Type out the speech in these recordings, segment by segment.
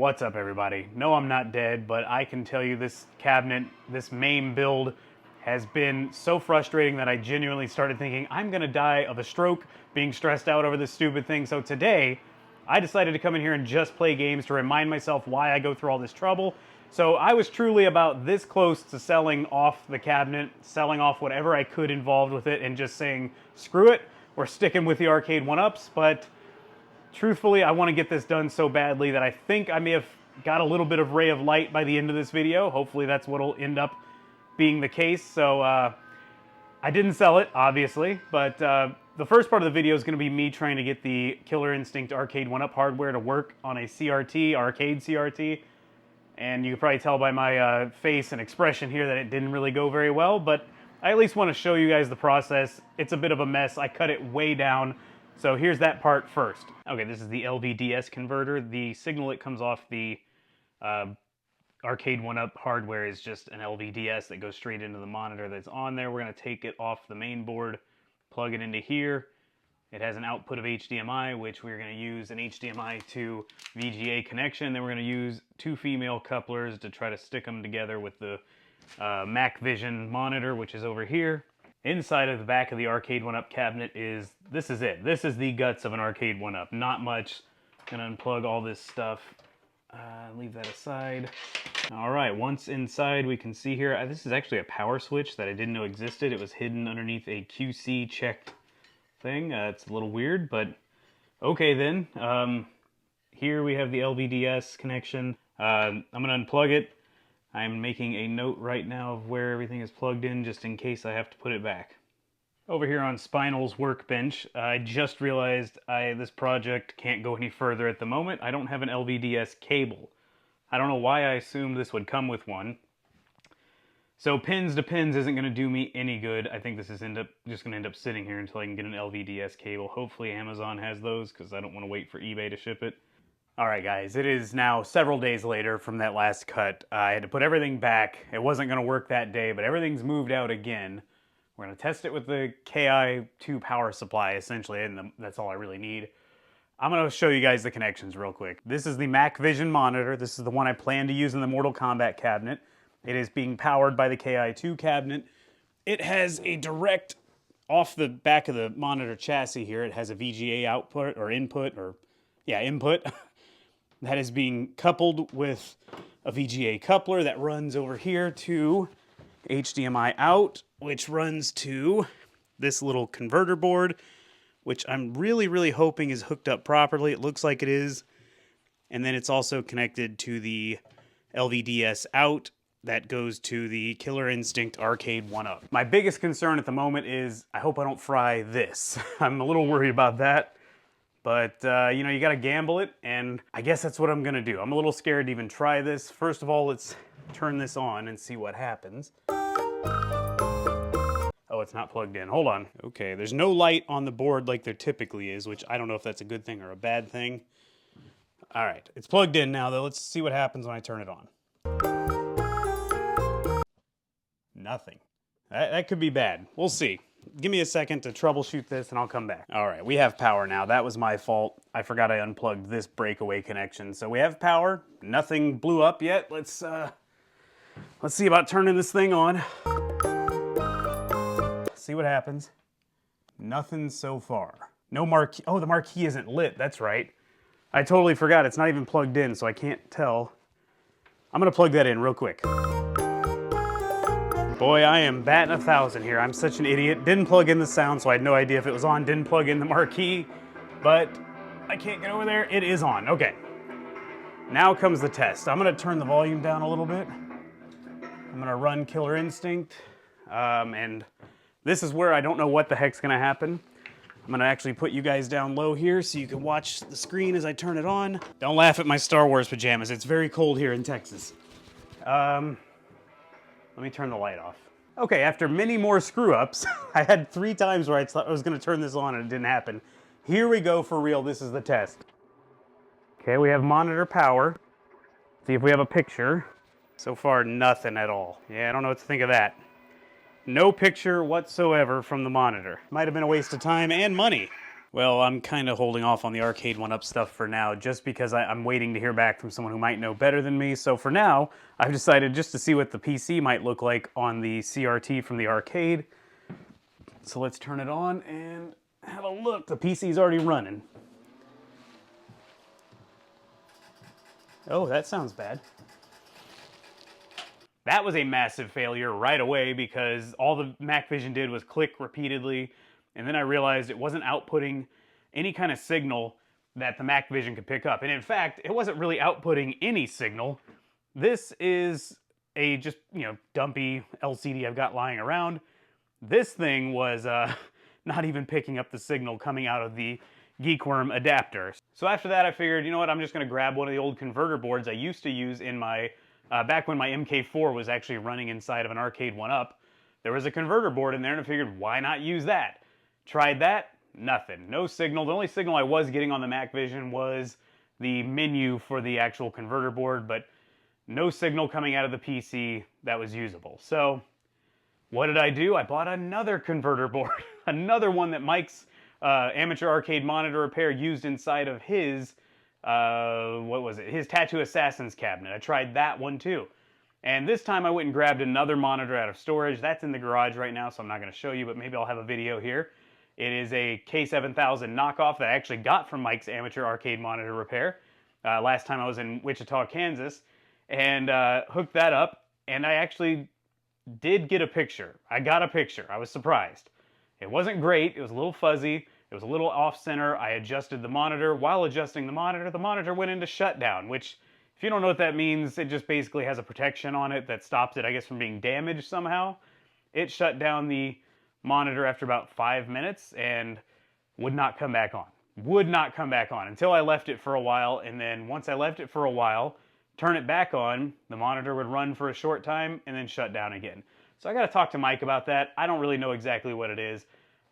What's up, everybody? No, I'm not dead, but I can tell you this cabinet, this MAME build, has been so frustrating that I genuinely started thinking I'm gonna die of a stroke being stressed out over this stupid thing. So today, I decided to come in here and just play games to remind myself why I go through all this trouble. So I was truly about this close to selling off the cabinet, selling off whatever I could involved with it, and just saying, screw it, we're sticking with the arcade 1-ups, but truthfully, I want to get this done so badly that I think I may have got a little bit of ray of light by the end of this video. Hopefully that's what'll end up being the case. So I didn't sell it, obviously, but the first part of the video is going to be me trying to get the Killer Instinct Arcade 1-Up hardware to work on a CRT, arcade CRT. And you can probably tell by my face and expression here that it didn't really go very well, but I at least want to show you guys the process. It's a bit of a mess. I cut it way down. So here's that part first. Okay, this is the LVDS converter. The signal that comes off the arcade 1-Up hardware is just an LVDS that goes straight into the monitor that's on there. We're going to take it off the main board, plug it into here. It has an output of HDMI, which we're going to use an HDMI to VGA connection. Then we're going to use two female couplers to try to stick them together with the MacVision monitor, which is over here. Inside of the back of the arcade 1-Up cabinet this is it. This is the guts of an arcade 1-Up. Not much. Gonna unplug all this stuff. Leave that aside. All right, once inside we can see here, this is actually a power switch that I didn't know existed. It was hidden underneath a QC checked thing. It's a little weird, but okay then. Here we have the LVDS connection. I'm gonna unplug it. I'm making a note right now of where everything is plugged in just in case I have to put it back. Over here on Spinal's workbench, I just realized this project can't go any further at the moment. I don't have an LVDS cable. I don't know why I assumed this would come with one. So pins to pins isn't going to do me any good. I think this is just going to end up sitting here until I can get an LVDS cable. Hopefully Amazon has those because I don't want to wait for eBay to ship it. Alright guys, it is now several days later from that last cut. I had to put everything back. It wasn't going to work that day, but everything's moved out again. We're going to test it with the KI2 power supply, essentially, and that's all I really need. I'm going to show you guys the connections real quick. This is the MacVision monitor. This is the one I plan to use in the Mortal Kombat cabinet. It is being powered by the KI2 cabinet. It has a direct, off the back of the monitor chassis here, it has a VGA output, or input, input. That is being coupled with a VGA coupler that runs over here to HDMI out, which runs to this little converter board, which I'm really hoping is hooked up properly. It looks like it is. And then it's also connected to the LVDS out that goes to the Killer Instinct Arcade 1-Up. My biggest concern at the moment is I hope I don't fry this. I'm a little worried about that. But, you know, you gotta gamble it, and I guess that's what I'm gonna do. I'm a little scared to even try this. First of all, let's turn this on and see what happens. Oh, it's not plugged in. Hold on. Okay, there's no light on the board like there typically is, which I don't know if that's a good thing or a bad thing. All right, it's plugged in now, though. Let's see what happens when I turn it on. Nothing. That could be bad. We'll see. Give me a second to troubleshoot this and I'll come back. All right, we have power now. That was my fault. I forgot I unplugged this breakaway connection. So we have power. Nothing blew up yet. Let's see about turning this thing on. See what happens. Nothing so far. No marquee. Oh, the marquee isn't lit. That's right. I totally forgot. It's not even plugged in, so I can't tell. I'm gonna plug that in real quick. Boy, I am batting 1,000 here. I'm such an idiot. Didn't plug in the sound, so I had no idea if it was on. Didn't plug in the marquee, but I can't get over there. It is on. Okay. Now comes the test. I'm going to turn the volume down a little bit. I'm going to run Killer Instinct, and this is where I don't know what the heck's going to happen. I'm going to actually put you guys down low here so you can watch the screen as I turn it on. Don't laugh at my Star Wars pajamas. It's very cold here in Texas. Let me turn the light off. Okay, after many more screw-ups, I had 3 times where I thought I was going to turn this on and it didn't happen. Here we go for real. This is the test. Okay, we have monitor power. See if we have a picture. So far, nothing at all. Yeah, I don't know what to think of that. No picture whatsoever from the monitor. Might have been a waste of time and money. Well, I'm kind of holding off on the arcade one-up stuff for now, just because I'm waiting to hear back from someone who might know better than me. So for now, I've decided just to see what the PC might look like on the CRT from the arcade. So let's turn it on and have a look. The PC's already running. Oh, that sounds bad. That was a massive failure right away because all the MacVision did was click repeatedly, and then I realized it wasn't outputting any kind of signal that the MacVision could pick up. And in fact, it wasn't really outputting any signal. This is a just, dumpy LCD I've got lying around. This thing was not even picking up the signal coming out of the Geekworm adapter. So after that, I figured, you know what, I'm just going to grab one of the old converter boards I used to use in my, back when my MK4 was actually running inside of an arcade one-up. There was a converter board in there, and I figured, why not use that? Tried that, nothing. No signal. The only signal I was getting on the MacVision was the menu for the actual converter board, but no signal coming out of the PC that was usable. So what did I do? I bought another converter board, another one that Mike's amateur arcade monitor repair used inside of his, his Tattoo Assassin's cabinet. I tried that one too. And this time I went and grabbed another monitor out of storage. That's in the garage right now, so I'm not going to show you, but maybe I'll have a video here. It is a K7000 knockoff that I actually got from Mike's amateur arcade monitor repair last time I was in Wichita, Kansas, and hooked that up, and I actually did get a picture. I got a picture. I was surprised. It wasn't great. It was a little fuzzy. It was a little off-center. I adjusted the monitor. While adjusting the monitor went into shutdown, which, if you don't know what that means, it just basically has a protection on it that stops it, I guess, from being damaged somehow. It shut down the monitor after about 5 minutes and would not come back on. Would not come back on until I left it for a while, and then once I left it for a while, turn it back on, the monitor would run for a short time and then shut down again. So I got to talk to Mike about that. I don't really know exactly what it is.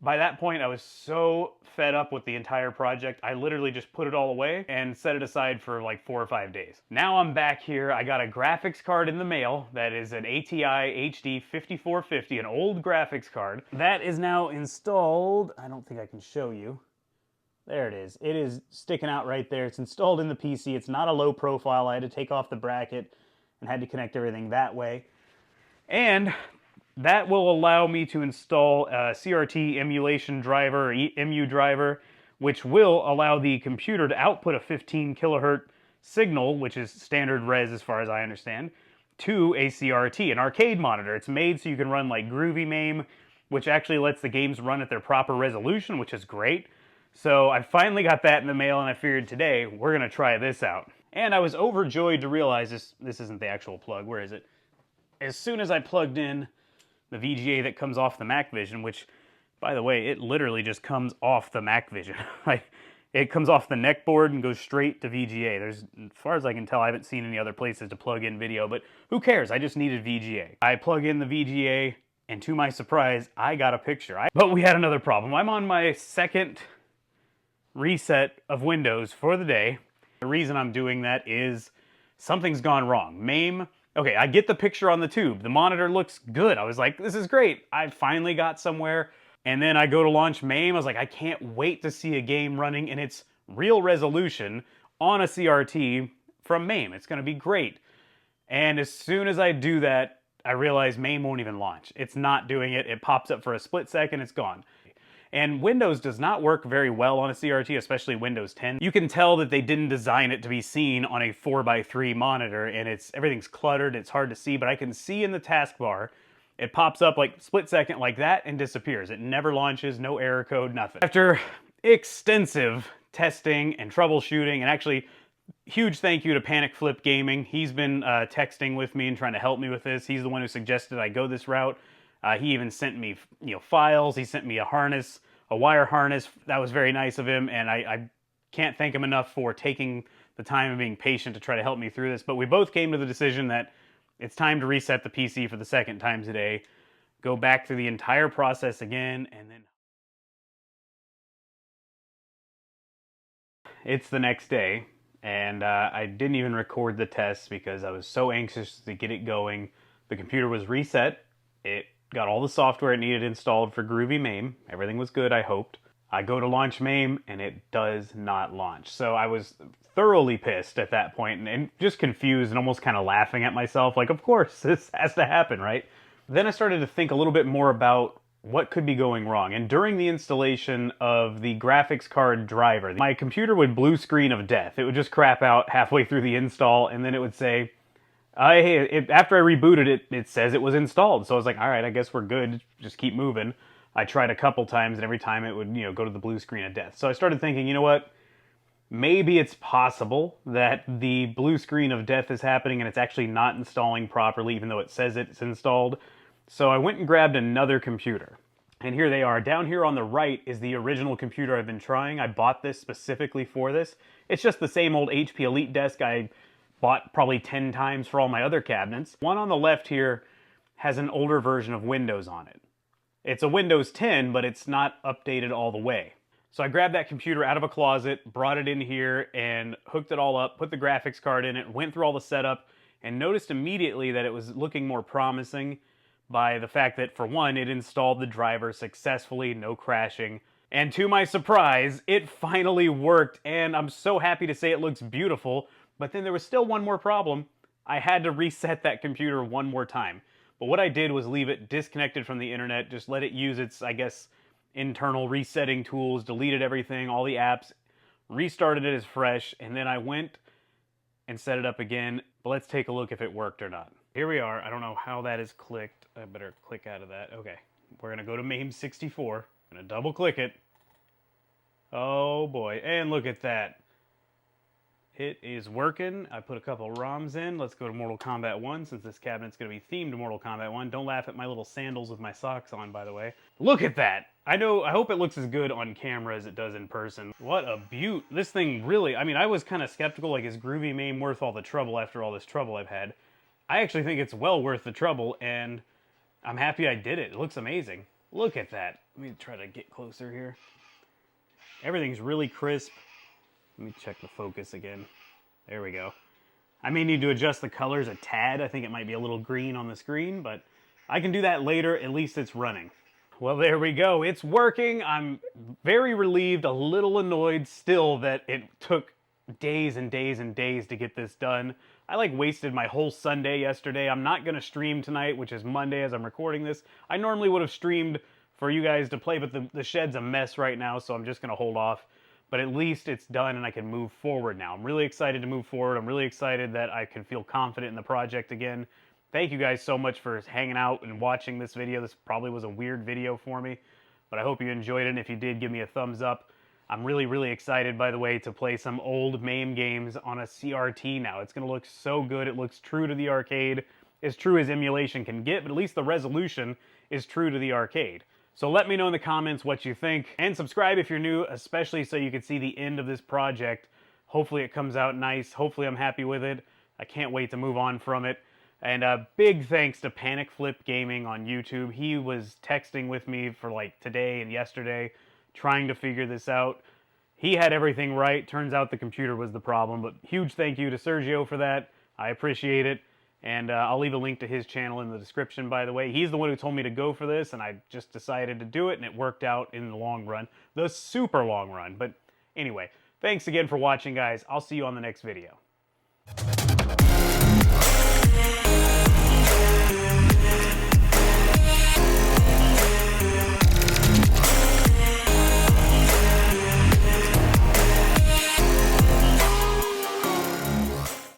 By that point, I was so fed up with the entire project, I literally just put it all away and set it aside for like 4 or 5 days. Now I'm back here. I got a graphics card in the mail that is an ATI HD 5450, an old graphics card. That is now installed. I don't think I can show you. There it is. It is sticking out right there. It's installed in the PC. It's not a low profile. I had to take off the bracket and had to connect everything that way. And that will allow me to install a CRT emulation driver, or EMU driver, which will allow the computer to output a 15 kilohertz signal, which is standard res as far as I understand, to a CRT, an arcade monitor. It's made so you can run like Groovy MAME, which actually lets the games run at their proper resolution, which is great. So I finally got that in the mail, and I figured today we're going to try this out. And I was overjoyed to realize this isn't the actual plug. Where is it? As soon as I plugged in the VGA that comes off the MacVision, which, by the way, it literally just comes off the MacVision. It comes off the neck board and goes straight to VGA. There's, as far as I can tell, I haven't seen any other places to plug in video, but who cares? I just needed VGA. I plug in the VGA, and to my surprise, I got a picture. But we had another problem. I'm on my second reset of Windows for the day. The reason I'm doing that is something's gone wrong. MAME. Okay, I get the picture on the tube. The monitor looks good. I was like, this is great. I finally got somewhere. And then I go to launch MAME. I was like, I can't wait to see a game running in its real resolution on a CRT from MAME. It's going to be great. And as soon as I do that, I realize MAME won't even launch. It's not doing it. It pops up for a split second. It's gone. And Windows does not work very well on a CRT, especially Windows 10. You can tell that they didn't design it to be seen on a 4x3 monitor, and everything's cluttered, it's hard to see, but I can see in the taskbar, it pops up like split second like that and disappears. It never launches, no error code, nothing. After extensive testing and troubleshooting, and actually huge thank you to Panic Flip Gaming. He's been texting with me and trying to help me with this. He's the one who suggested I go this route. He even sent me, files. He sent me a harness, a wire harness. That was very nice of him, and I can't thank him enough for taking the time and being patient to try to help me through this. But we both came to the decision that it's time to reset the PC for the second time today, go back through the entire process again, and then it's the next day, and I didn't even record the tests because I was so anxious to get it going. The computer was reset. It got all the software it needed installed for Groovy MAME. Everything was good, I hoped. I go to launch MAME and it does not launch. So I was thoroughly pissed at that point and just confused and almost kind of laughing at myself. Like, of course, this has to happen, right? Then I started to think a little bit more about what could be going wrong. And during the installation of the graphics card driver, my computer would blue screen of death. It would just crap out halfway through the install, and then it would say, after I rebooted it, it says it was installed. So I was like, all right, I guess we're good. Just keep moving. I tried a couple times, and every time it would, go to the blue screen of death. So I started thinking, you know what? Maybe it's possible that the blue screen of death is happening and it's actually not installing properly, even though it says it's installed. So I went and grabbed another computer. And here they are. Down here on the right is the original computer I've been trying. I bought this specifically for this. It's just the same old HP Elite desk I bought probably 10 times for all my other cabinets. One on the left here has an older version of Windows on it. It's a Windows 10, but it's not updated all the way. So I grabbed that computer out of a closet, brought it in here, and hooked it all up, put the graphics card in it, went through all the setup, and noticed immediately that it was looking more promising by the fact that, for one, it installed the driver successfully, no crashing. And to my surprise, it finally worked, and I'm so happy to say it looks beautiful, but then there was still one more problem. I had to reset that computer one more time. But what I did was leave it disconnected from the internet, just let it use its, I guess, internal resetting tools, deleted everything, all the apps, restarted it as fresh, and then I went and set it up again. But let's take a look if it worked or not. Here we are. I don't know how that is clicked. I better click out of that. Okay. We're going to go to MAME 64. I'm going to double click it. Oh boy. And look at that. It is working. I put a couple ROMs in. Let's go to Mortal Kombat 1 since this cabinet's going to be themed to Mortal Kombat 1. Don't laugh at my little sandals with my socks on, by the way. Look at that. I hope it looks as good on camera as it does in person. What a beaut. This thing really, I was kind of skeptical, like, is Groovy MAME worth all the trouble after all this trouble I've had? I actually think it's well worth the trouble, and I'm happy I did it. It looks amazing. Look at that. Let me try to get closer here. Everything's really crisp. Let me check the focus again. There we go. I may need to adjust the colors a tad. I think it might be a little green on the screen, but I can do that later. At least it's running. Well, there we go. It's working. I'm very relieved, a little annoyed still that it took days and days and days to get this done. I wasted my whole Sunday yesterday. I'm not going to stream tonight, which is Monday as I'm recording this. I normally would have streamed for you guys to play, but the shed's a mess right now, so I'm just going to hold off. But at least it's done and I can move forward now. I'm really excited to move forward. I'm really excited that I can feel confident in the project again. Thank you guys so much for hanging out and watching this video. This probably was a weird video for me, but I hope you enjoyed it. And if you did, give me a thumbs up. I'm really, really excited, by the way, to play some old MAME games on a CRT now. It's going to look so good. It looks true to the arcade, as true as emulation can get, but at least the resolution is true to the arcade. So let me know in the comments what you think, and subscribe if you're new, especially so you can see the end of this project. Hopefully it comes out nice. Hopefully I'm happy with it. I can't wait to move on from it. And a big thanks to Panic Flip Gaming on YouTube. He was texting with me for today and yesterday, trying to figure this out. He had everything right. Turns out the computer was the problem, but huge thank you to Sergio for that. I appreciate it. And I'll leave a link to his channel in the description, by the way. He's the one who told me to go for this, and I just decided to do it, and it worked out in the long run. The super long run. But anyway, thanks again for watching, guys. I'll see you on the next video.